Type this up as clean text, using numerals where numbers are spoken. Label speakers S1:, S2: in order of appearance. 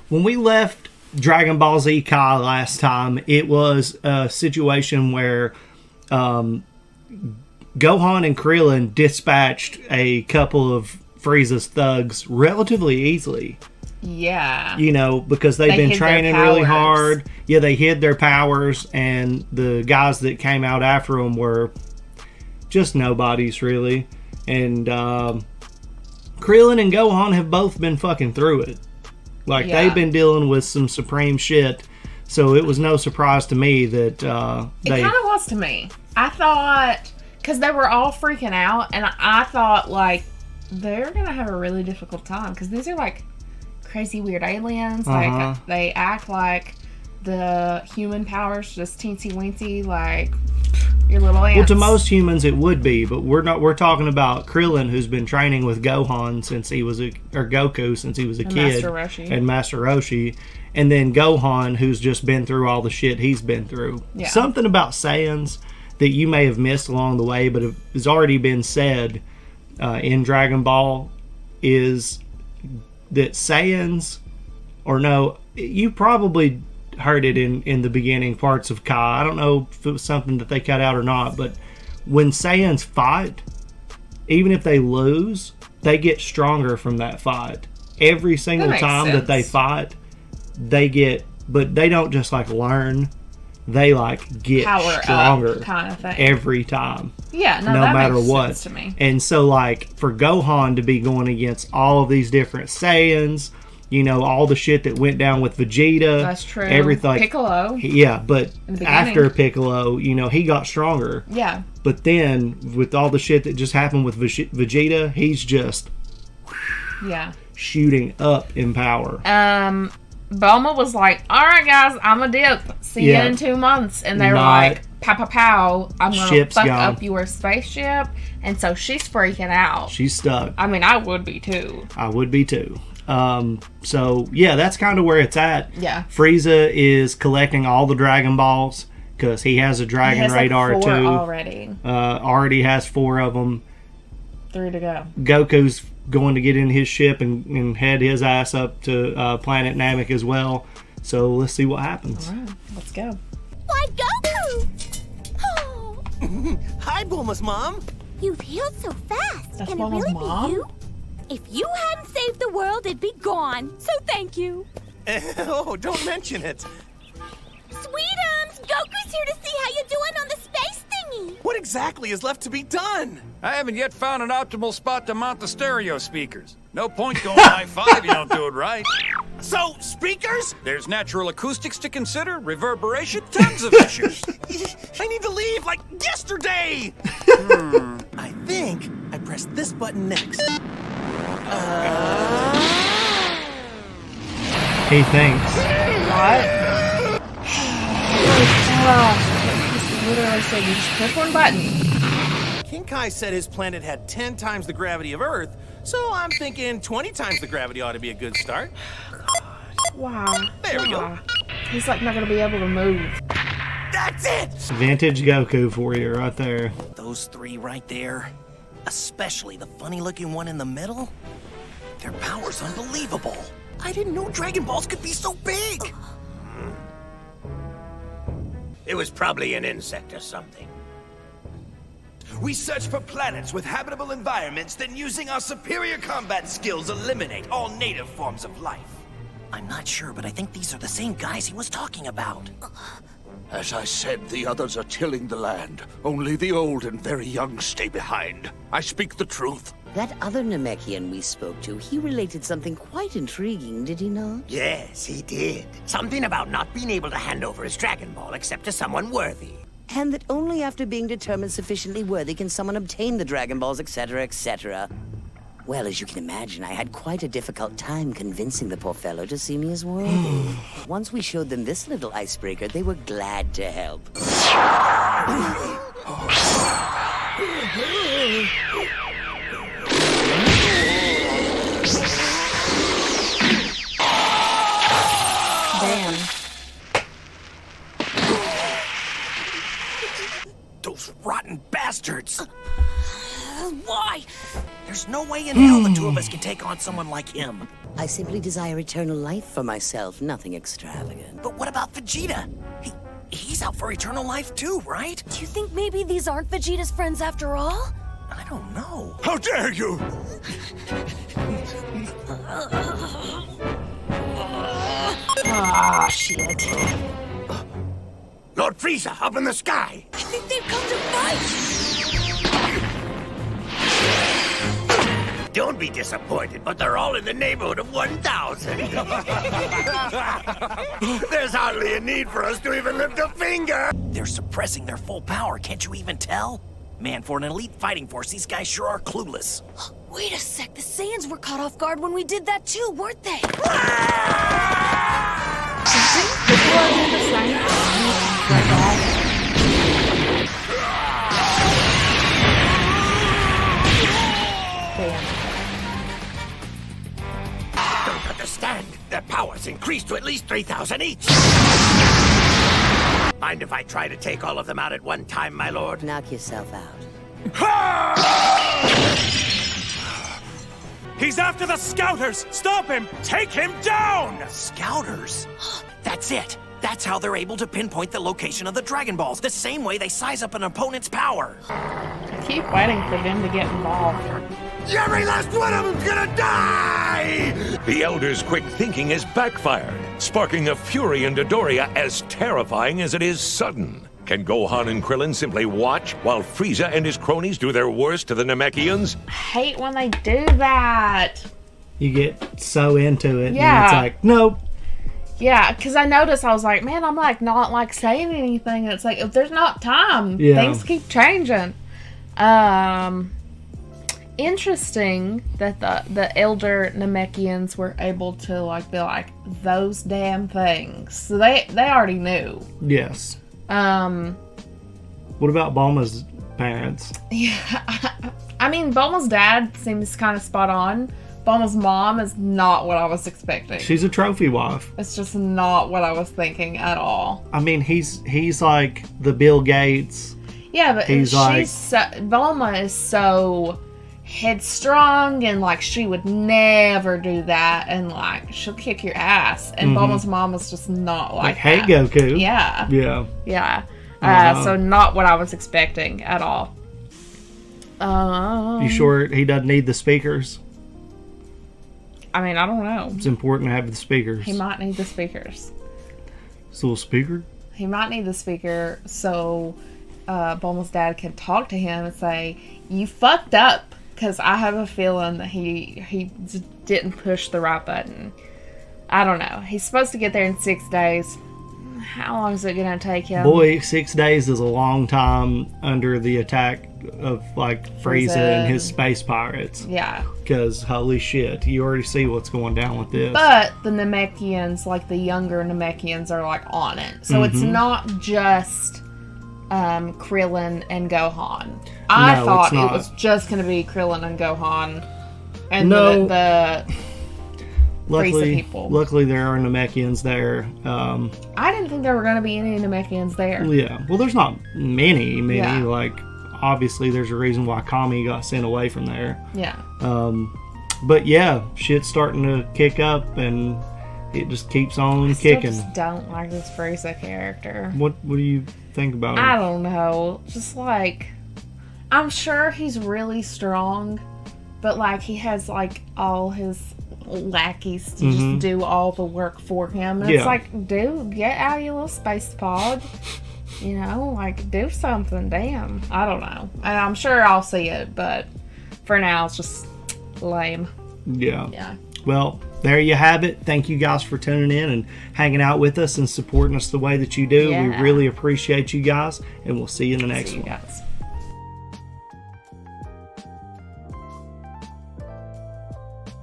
S1: when we left Dragon Ball Z Kai last time, it was a situation where Gohan and Krillin dispatched a couple of Frieza's thugs relatively easily.
S2: Yeah.
S1: You know, because they've been training really hard. Yeah, they hid their powers, and the guys that came out after them were just nobodies, really. And Krillin and Gohan have both been fucking through it. Like, they've been dealing with some supreme shit, so it was no surprise to me that
S2: It kind of was to me. I thought, because they were all freaking out, and I thought, like, they're going to have a really difficult time, because these are, like, crazy weird aliens. Like, they act like the human powers just teensy-weensy, like your little ants.
S1: Well, to most humans it would be, but we're talking about Krillin, who's been training with Gohan since he was Goku since he was a kid, and Master Roshi, and then Gohan, who's just been through all the shit he's been through. Yeah. Something about Saiyans that you may have missed along the way, but has already been said in Dragon Ball is that Saiyans, or no, you probably heard it in the beginning parts of Kai. I don't know if it was something that they cut out or not, but when Saiyans fight, even if they lose, they get stronger from that fight. Every single time that they fight, they get, but they don't just like learn, they like get
S2: power
S1: stronger
S2: up kind of thing
S1: every time.
S2: Yeah, no
S1: matter
S2: makes
S1: what.
S2: Sense to me.
S1: And so, like, for Gohan to be going against all of these different Saiyans, you know, all the shit that went down with Vegeta.
S2: That's true.
S1: Everything.
S2: Piccolo.
S1: Yeah, but after Piccolo, you know, he got stronger.
S2: Yeah.
S1: But then, with all the shit that just happened with Vegeta, he's just shooting up in power.
S2: Bulma was like, alright guys, I'm a dip. See you in 2 months. And they were like, pow pow pow, I'm gonna fuck up your spaceship. And so she's freaking out.
S1: She's stuck.
S2: I mean, I would be too.
S1: I would be too. So yeah, that's kind of where it's at.
S2: Yeah.
S1: Frieza is collecting all the Dragon Balls because he has a Dragon Radar
S2: like 4
S1: too.
S2: Already
S1: has 4 of them.
S2: 3 to go.
S1: Goku's going to get in his ship and head his ass up to planet Namek as well. So let's see what happens.
S2: All right, let's go.
S3: Why, Goku? Oh.
S4: Hi, Bulma's mom.
S3: You've healed so fast.
S2: That's
S3: Can it
S2: Bulma's
S3: really
S2: mom?
S3: be you? If you hadn't saved the world, it'd be gone. So thank you.
S4: Oh, don't mention it.
S3: Sweetums, Goku's here to see how you're doing on the space thingy.
S4: What exactly is left to be done?
S5: I haven't yet found an optimal spot to mount the stereo speakers. No point going high-five if you don't do it right.
S4: So, speakers?
S5: There's natural acoustics to consider, reverberation, tons of issues.
S4: I need to leave, like, yesterday! I think I pressed this button next.
S1: He thinks.
S2: What? Just literally said you just push one button.
S4: King Kai said his planet had 10 times the gravity of Earth, so I'm thinking 20 times the gravity ought to be a good start.
S2: Wow.
S4: There we go.
S2: He's like not gonna be able to move.
S4: That's it!
S1: Vintage Goku for you right there.
S4: Those 3 right there, especially the funny-looking one in the middle, their power's unbelievable. I didn't know Dragon Balls could be so big!
S6: It was probably an insect or something. We search for planets with habitable environments, then using our superior combat skills eliminate all native forms of life.
S4: I'm not sure, but I think these are the same guys he was talking about.
S7: As I said, the others are tilling the land. Only the old and very young stay behind. I speak the truth.
S8: That other Namekian we spoke to, he related something quite intriguing, did he not?
S6: Yes, he did. Something about not being able to hand over his Dragon Ball except to someone worthy.
S8: And that only after being determined sufficiently worthy can someone obtain the Dragon Balls, etc., etc. Well, as you can imagine, I had quite a difficult time convincing the poor fellow to see me as worthy. Once we showed them this little icebreaker, they were glad to help.
S2: Damn.
S4: Those rotten bastards! Why? There's no way in hell the 2 of us can take on someone like him.
S8: I simply desire eternal life for myself, nothing extravagant.
S4: But what about Vegeta? He's out for eternal life too, right?
S3: Do you think maybe these aren't Vegeta's friends after all?
S4: I don't know.
S7: How dare you!
S2: Ah, shit.
S7: Lord Frieza, up in the sky!
S3: I think they've come to fight!
S6: Don't be disappointed, but they're all in the neighborhood of 1,000. There's hardly a need for us to even lift a finger.
S4: They're suppressing their full power, can't you even tell? Man, for an elite fighting force, these guys sure are clueless.
S3: Wait a sec, the Saiyans were caught off guard when we did that too, weren't they?
S6: Don't understand. Their power's increased to at least 3,000 each. Mind if I try to take all of them out at one time, my lord?
S8: Knock yourself out.
S5: He's after the Scouters! Stop him! Take him down!
S4: Scouters? That's it. That's how they're able to pinpoint the location of the Dragon Balls, the same way they size up an opponent's power.
S2: I keep waiting for them to get involved.
S6: Every last one of them's gonna die!
S9: The Elder's quick thinking has backfired, sparking a fury in Dodoria as terrifying as it is sudden. Can Gohan and Krillin simply watch while Frieza and his cronies do their worst to the Namekians?
S2: I hate when they do that.
S1: You get so into it,
S2: Yeah.
S1: and it's like, nope.
S2: Yeah, because I noticed, I was like, man, I'm like not like saying anything. And it's like, if there's not time,
S1: Yeah.
S2: things keep changing. Interesting that the elder Namekians were able to like be like, those damn things. So they already knew.
S1: Yes. What about Bulma's parents?
S2: Yeah, I mean, Bulma's dad seems kind of spot on. Bulma's mom is not what I was expecting.
S1: She's a trophy wife.
S2: It's just not what I was thinking at all.
S1: I mean, he's like the Bill Gates.
S2: Yeah, but
S1: Bulma
S2: Bulma is so headstrong and like she would never do that and like she'll kick your ass. And Bulma's mom was just not like
S1: hey,
S2: that.
S1: Goku.
S2: Yeah.
S1: Yeah.
S2: Yeah. So not what I was expecting at all.
S1: You sure he doesn't need the speakers?
S2: I mean, I don't know.
S1: It's important to have the speakers.
S2: He might need the speakers.
S1: So a speaker?
S2: He might need the speaker so Bulma's dad can talk to him and say, you fucked up. Because I have a feeling that he didn't push the right button. I don't know. He's supposed to get there in 6 days. How long is it going to take him?
S1: Boy, 6 days is a long time under the attack of, like, Frieza and his space pirates.
S2: Yeah.
S1: Because, holy shit, you already see what's going down with this.
S2: But the Namekians, like the younger Namekians, are, like, on it. So it's not just Krillin and Gohan. I thought it was just going to be Krillin and Gohan and the Frieza people.
S1: Luckily, there are Namekians there.
S2: I didn't think there were going to be any Namekians there.
S1: Yeah. Well, there's not many.
S2: Yeah.
S1: Like, obviously, there's a reason why Kami got sent away from there.
S2: Yeah.
S1: But yeah, shit's starting to kick up, and it just keeps on kicking.
S2: I just don't like this Frieza character.
S1: What do you think about him?
S2: I don't know. Just like, I'm sure he's really strong, but like he has like all his lackeys to just do all the work for him. And it's like, dude, get out of your little space pod. You know, like, do something. Damn. I don't know. And I'm sure I'll see it, but for now, it's just lame.
S1: Yeah.
S2: Yeah.
S1: Well, there you have it. Thank you guys for tuning in and hanging out with us and supporting us the way that you do.
S2: Yeah.
S1: We really appreciate you guys, and we'll see you in the next one.
S2: Guys.